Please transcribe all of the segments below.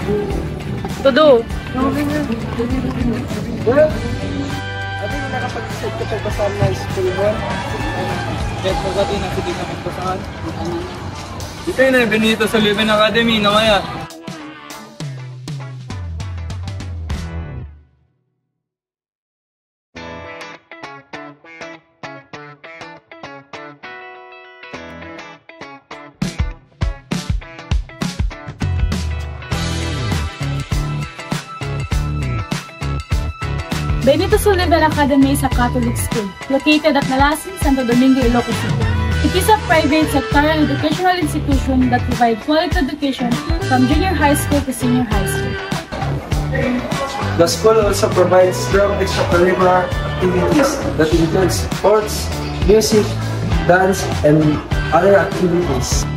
To do. Well, ano yung nakapag-decide ka pagbasahan na school mo? Kahit pagkati na hindi na magbasahan. Di tayo na ganito sa Living Academy na kaya. Benito Sullivan Academy is a Catholic school located at Malasin, Santo Domingo, Ilocos Sur. It is a private sectoral educational institution that provides quality education from junior high school to senior high school. The school also provides strong extracurricular activities that include sports, music, dance, and other activities.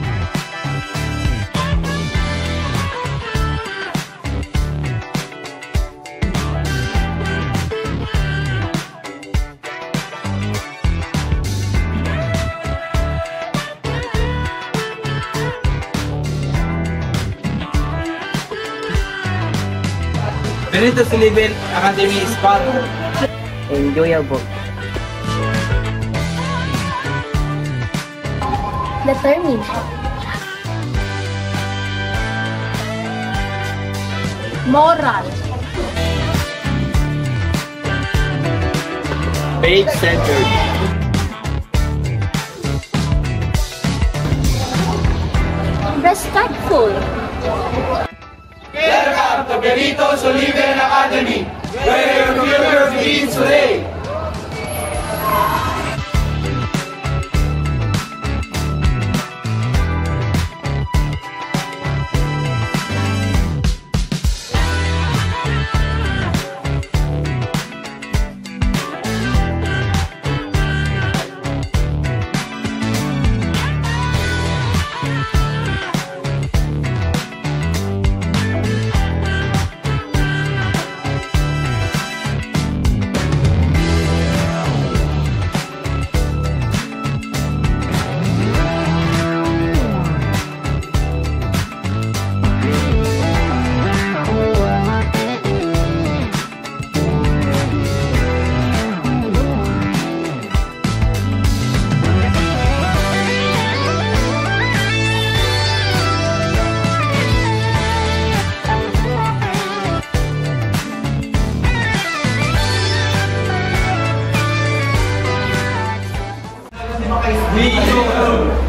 Benito Sullivan Academy is fun, enjoyable, determined, moral, faith-centered, respectful. Welcome to Benito Sullivan Academy, where your future begins today.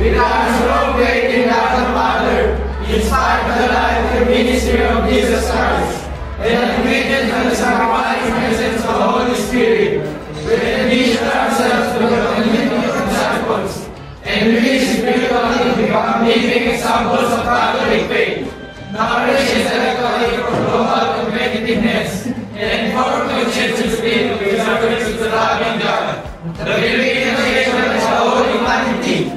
With our strong faith in God the Father, inspired by the life and ministry of Jesus Christ, and animated by the sacrificing presence of the Holy Spirit, we envision ourselves to become living disciples, and we spiritually become living examples of Catholic faith, nourished intellectually from global competitiveness, and formed conscientious spirit with service to the loving God, the believing nation of the whole humanity.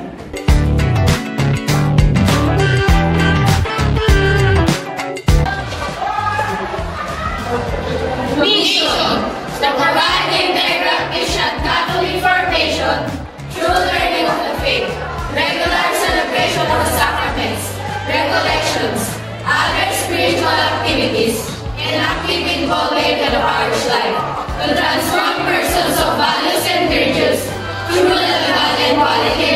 Mission: to provide integral Christian Catholic formation through learning of the faith, regular celebration of the sacraments, recollections, other spiritual activities, and active involvement in the parish life, to transform persons of values and virtues through the legal and quality